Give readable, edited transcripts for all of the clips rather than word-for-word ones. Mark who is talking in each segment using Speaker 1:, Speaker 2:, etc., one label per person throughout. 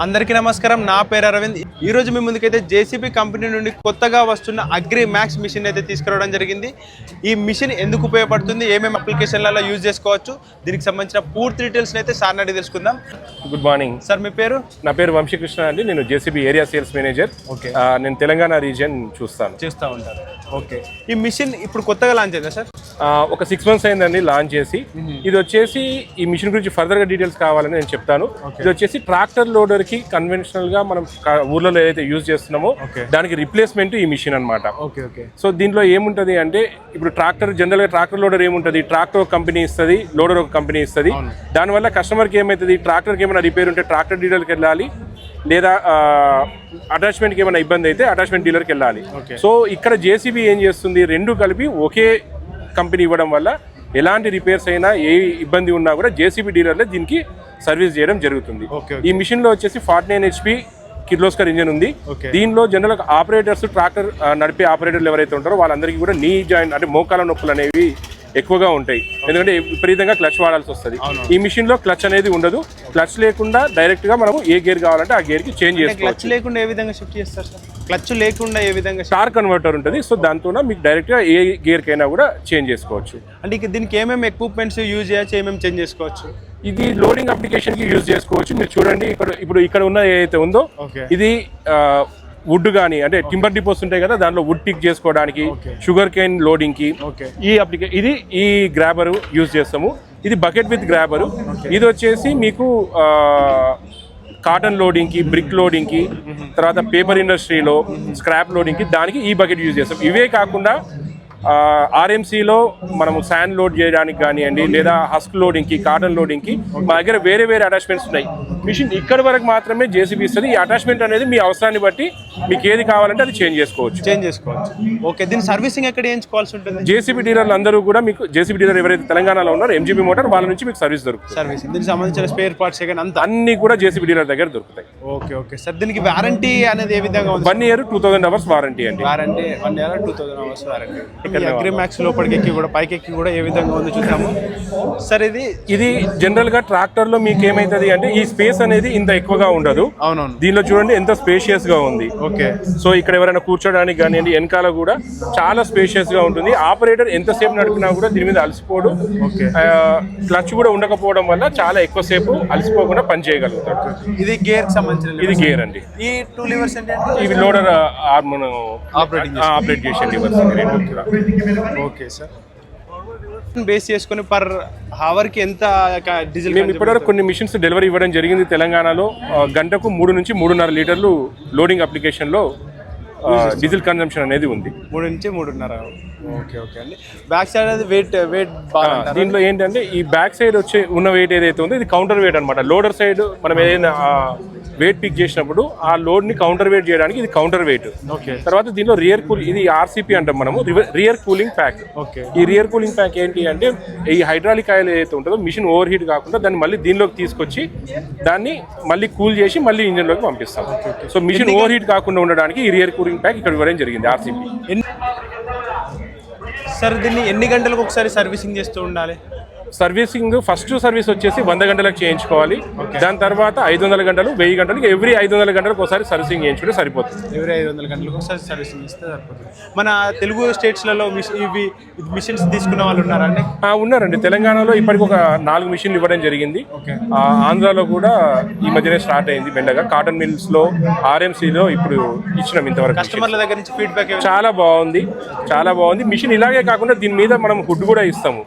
Speaker 1: అందరికీ నమస్కారం. నా పేరు అరవింద్. ఈ రోజు మీ ముందుకైతే జేసీబీ కంపెనీ నుండి కొత్తగా వస్తున్న అగ్రి మ్యాక్స్ మిషన్ అయితే తీసుకురావడం జరిగింది. ఈ మిషన్ ఎందుకు ఉపయోగపడుతుంది, ఏమేమి అప్లికేషన్లలో యూజ్ చేసుకోవచ్చు, దీనికి సంబంధించిన పూర్తి డీటెయిల్స్ అయితే సార్ అడిగి తెలుసుకుందాం.
Speaker 2: గుడ్ మార్నింగ్
Speaker 1: సార్, మీ పేరు?
Speaker 2: నా పేరు వంశీకృష్ణ అండి. నేను JCB area sales manager.
Speaker 1: Okay.
Speaker 2: నేను తెలంగాణ రీజియన్ చూస్తూ
Speaker 1: ఉంటారు. ఓకే. ఈ మిషన్ ఇప్పుడు కొత్తగా లాంచ్ అయిందా సార్?
Speaker 2: ఒక 6 months అయిందండి లాంచ్ చేసి. ఇది వచ్చేసి ఈ మిషన్ గురించి ఫర్దర్గా డీటెయిల్స్ కావాలని నేను చెప్తాను. ఇది వచ్చేసి ట్రాక్టర్ లోడర్ కి కన్వెన్షనల్ గా మనం ఊర్లలో ఏదైతే యూజ్ చేస్తున్నామో దానికి రిప్లేస్మెంట్ ఈ మిషన్ అనమాట. సో దీంట్లో ఏముంటది అంటే, ఇప్పుడు జనరల్ గా ట్రాక్టర్ లోడర్ ఏముంటది, ట్రాక్టర్ ఒక కంపెనీ ఇస్తుంది, లోడర్ ఒక కంపెనీ ఇస్తుంది. దానివల్ల కస్టమర్కి ఏమవుతుంది, ట్రాక్టర్కి ఏమైనా రిపేర్ ఉంటే ట్రాక్టర్ డీలర్కి వెళ్ళాలి, లేదా అటాచ్మెంట్కి ఏమైనా ఇబ్బంది అయితే అటాచ్మెంట్ డీలర్కి వెళ్ళాలి. సో ఇక్కడ జేసీబీ ఏం చేస్తుంది, రెండు కలిపి ఒకే కంపెనీ ఇవ్వడం వల్ల ఎలాంటి రిపేర్స్ అయినా ఏ ఇబ్బంది ఉన్నా కూడా జేసీబీ డీలర్లే దీనికి సర్వీస్ చేయడం జరుగుతుంది. ఈ మిషన్ లో వచ్చేసి 49 HP కిర్లోస్కర్ ఇంజన్ ఉంది. దీనిలో జనరల్ ఆపరేటర్స్, ట్రాక్టర్ నడిపే ఆపరేటర్లు ఎవరైతే ఉంటారో వాళ్ళందరికీ కూడా నీ జాయింట్ అంటే మోకాల నొప్పులు అనేవి ఎక్కువగా ఉంటాయి, ఎందుకంటే విపరీతంగా క్లచ్ వాడాల్సి వస్తుంది. ఈ మిషన్ లో క్లచ్ అనేది ఉండదు. క్లచ్ లేకుండా డైరెక్ట్ గా మనం ఏ గేర్ కావాలంటే ఆ గేర్ కి చేంజ్ చేసుకోవచ్చు.
Speaker 1: క్లచ్ లేకుండా ఏ విధంగా షిఫ్ట్ చేస్తారు సార్? క్లచ్ లేకుండా ఏ విధంగా?
Speaker 2: స్టార్ కన్వర్టర్ ఉంటుంది. సో దాంతో మీకు డైరెక్ట్ గా ఏ గేర్ కైనా కూడా చేంజ్ చేసుకోవచ్చు.
Speaker 1: అంటే దీనికి ఏమేమి ఎక్విప్మెంట్స్ యూజ్ చేయొచ్చు, ఏమేమి చేంజ్ చేసుకోవచ్చు?
Speaker 2: ఇది లోడింగ్ అప్లికేషన్ కి యూజ్ చేసుకోవచ్చు. మీరు చూడండి, ఇక్కడ ఉన్న ఏదైతే ఉందో ఇది వుడ్ కానీ, అంటే టింబర్ డిపోస్ ఉంటాయి కదా, దాంట్లో వుడ్ పిక్ చేసుకోవడానికి, షుగర్ కేన్ లోడింగ్ కి ఈ గ్రాబర్ యూజ్ చేస్తాము. ఇది బకెట్ విత్ గ్రాబరు. ఇది వచ్చేసి మీకు కాటన్ లోడింగ్ కి, బ్రిక్ లోడింగ్ కి, తర్వాత పేపర్ ఇండస్ట్రీలో స్క్రాప్ లోడింగ్ కి దానికి ఈ బకెట్ యూజ్ చేస్తాం. ఇవే కాకుండా ఆర్ఎంసీలో మనము శాండ్ లోడ్ చేయడానికి కానివ్వండి, లేదా హస్క్ లోడింగ్ కి, కాటన్ లోడింగ్ కి మా దగ్గర వేరే వేరే అటాచ్మెంట్స్ ఉన్నాయి. మిషన్ ఇక్కడ వరకు మాత్రమే జేసీబీ ఇస్తుంది. ఈ అటాచ్మెంట్ అనేది మీ అవసరాన్ని బట్టి మీకు ఏది కావాలంటే అది చేంజ్ చేసుకోవచ్చు.
Speaker 1: ఓకే. దీని సర్వీసింగ్ ఎక్కడ చేయించుకోవాల్సి ఉంటుంది?
Speaker 2: జేసీబీ డీలర్లు అందరూ కూడా మీకు, జేసీబీ డీలర్ ఎవరైతే తెలంగాణలో ఉన్నారో ఎంజీబీ మోటార్, వాళ్ళ నుంచి మీకు సర్వీస్ దొరుకుతుంది.
Speaker 1: దీనికి సంబంధించిన స్పేర్ పార్ట్స్
Speaker 2: అన్ని కూడా జేసీబీ డీలర్ దగ్గర దొరుకుతాయి.
Speaker 1: ఓకే సార్, దీనికి వారంటీ అనేది ఏ విధంగా ఉంది?
Speaker 2: 1 year 2000 hours వారంటీ అండి.
Speaker 1: 1 year 2000 hours warranty. Agri max లోపలికి ఎక్కి కూడా, పైకి ఎక్కి కూడా ఏ విధంగా ఉందో చూద్దాము సార్. ఇది
Speaker 2: జనరల్ గా ట్రాక్టర్ లో మీకు ఏమైతుంది అంటే, ఈ స్పేస్ అనేది ఇంత ఎక్కువగా ఉండదు.
Speaker 1: అవునవును.
Speaker 2: దీనిలో చూడండి ఎంత స్పేషియస్ గా ఉంది.
Speaker 1: ఓకే.
Speaker 2: సో ఇక్కడ ఎవరైనా కూర్చోడానికి కానివ్వండి, వెనకాల కూడా చాలా స్పేషియస్ గా ఉంటుంది. ఆపరేటర్ ఎంతసేపు నడిపినా కూడా దీని మీద అలసిపోడు. క్లచ్ కూడా ఉండకపోవడం వల్ల చాలా ఎక్కువసేపు అలసిపోకుండా పని చేయగలుగుతాడు.
Speaker 1: ఇది గేర్ సంబంధించిన,
Speaker 2: ఇది గేర్ అండి.
Speaker 1: ఈ 2 levers అంటే
Speaker 2: ఇవి లోడర్ మనం ఆపరేట్ చేసే లివర్స్ రెండు.
Speaker 1: Okay sir. బేస్ చేసుకుని పర్ హవర్ కి ఎంత డీజిల్?
Speaker 2: మేము ఇప్పటివరకు కొన్ని మిషన్స్ డెలివరీ ఇవ్వడం జరిగింది తెలంగాణలో. గంటకు 3 నుంచి 3.5 లీటర్లు లోడింగ్ అప్లికేషన్ లో డీజిల్ కన్జంప్షన్ అనేది ఉంది.
Speaker 1: 3 నుంచి 3.5. ఓకే అండి. బ్యాక్ సైడ్ అది వెయిట్
Speaker 2: దీంట్లో ఏంటంటే, ఈ బ్యాక్ సైడ్ వచ్చే ఉన్న వెయిట్ ఏదైతే ఉందో ఇది కౌంటర్ వెయిట్ అనమాట. లోడర్ సైడ్ మనం ఏదైనా వెయిట్ పిక్ చేసినప్పుడు ఆ లోడ్ ని కౌంటర్ వెయిట్ చేయడానికి ఇది కౌంటర్ వెయిట్. తర్వాత దీనిలో రియర్ కూల్, ఇది ఆర్సీపీ అంటాం మనము, రియర్ కూలింగ్ ప్యాక్. ఈ రియర్ కూలింగ్ ప్యాక్ ఏంటి అంటే, ఈ హైడ్రాలిక్ ఆయిల్ ఏదైతే ఉంటుందో మిషన్ ఓవర్ హీట్ కాకుండా దాన్ని మళ్ళీ దీనిలోకి తీసుకొచ్చి దాన్ని మళ్ళీ కూల్ చేసి మళ్ళీ ఇంజన్ లోకి పంపిస్తాం. సో మిషన్ ఓవర్ హీట్ కాకుండా ఉండడానికి ఈ రియర్ కూలింగ్ ప్యాక్ ఇక్కడ ఇవ్వడం జరిగింది, ఆర్సీపీ.
Speaker 1: సార్, దీన్ని ఎన్ని గంటలకు ఒకసారి సర్వీసింగ్ చేస్తూ ఉండాలి?
Speaker 2: సర్వీసింగ్ ఫస్ట్ సర్వీస్ వచ్చేసి 100 గంటలకు చేయించుకోవాలి. దాని తర్వాత 500 గంటలు, 1000 గంటలు, ఎవ్రీ 500 గంటలకు ఒకసారి సర్వీసింగ్ చేయించుకుంటే సరిపోతుంది.
Speaker 1: ఎవ్రీ 500 గంటలకు ఒకసారి సర్వీసింగ్ ఇస్తే సరిపోతుంది. మన తెలుగు స్టేట్స్లలో ఇవి మిషన్స్ తీసుకున్న వాళ్ళు ఉన్నారండి?
Speaker 2: ఉన్నారండి. తెలంగాణలో ఇప్పటికి ఒక 4 మిషన్లు ఇవ్వడం జరిగింది. ఆంధ్రాలో కూడా ఈ మధ్యనే స్టార్ట్ అయింది మెల్లగా. కాటన్ మిల్స్ లో, ఆర్ఎంసీలో ఇప్పుడు ఇచ్చినాం ఇంతవరకు.
Speaker 1: కస్టమర్ల దగ్గర నుంచి ఫీడ్బ్యాక్
Speaker 2: చాలా బాగుంది. మిషన్ ఇలాగే కాకుండా దీని మీద మనం హుడ్ కూడా ఇస్తాము.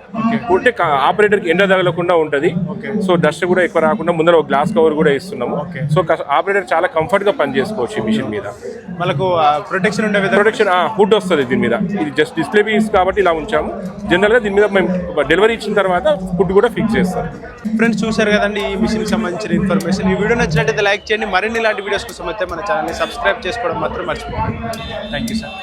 Speaker 2: హుడ్ ఆపరేటర్ కి ఎండ తగలకుండా ఉంటది. సో డస్ట్ కూడా ఎక్కువ రాకుండా ముందర ఒక గ్లాస్ కవర్ కూడా ఇస్తున్నాము. సో ఆపరేటర్ చాలా కంఫర్ట్ గా పని చేసుకోవచ్చు ఈ మిషన్ మీద.
Speaker 1: మనకు ప్రొటెక్షన్
Speaker 2: హుడ్ వస్తుంది దీని మీద. ఇది జస్ట్ డిస్ప్లే పీస్ కాబట్టి ఇలా ఉంచాము. జనరల్ గా దీని మీద మేము డెలివరీ ఇచ్చిన తర్వాత హుడ్ కూడా ఫిక్స్ చేస్తాం.
Speaker 1: ఫ్రెండ్స్, చూసారు కదండి ఈ మిషన్ సంబంధించిన ఇన్ఫర్మేషన్. ఈ వీడియో నచ్చినట్టయితే లైక్ చేయండి. మరిన్ని ఇలాంటి వీడియోస్ కోసం అయితే మన ఛానల్ని సబ్స్క్రైబ్ చేసుకోవడం మాత్రం మర్చిపోండి. Thank you sir.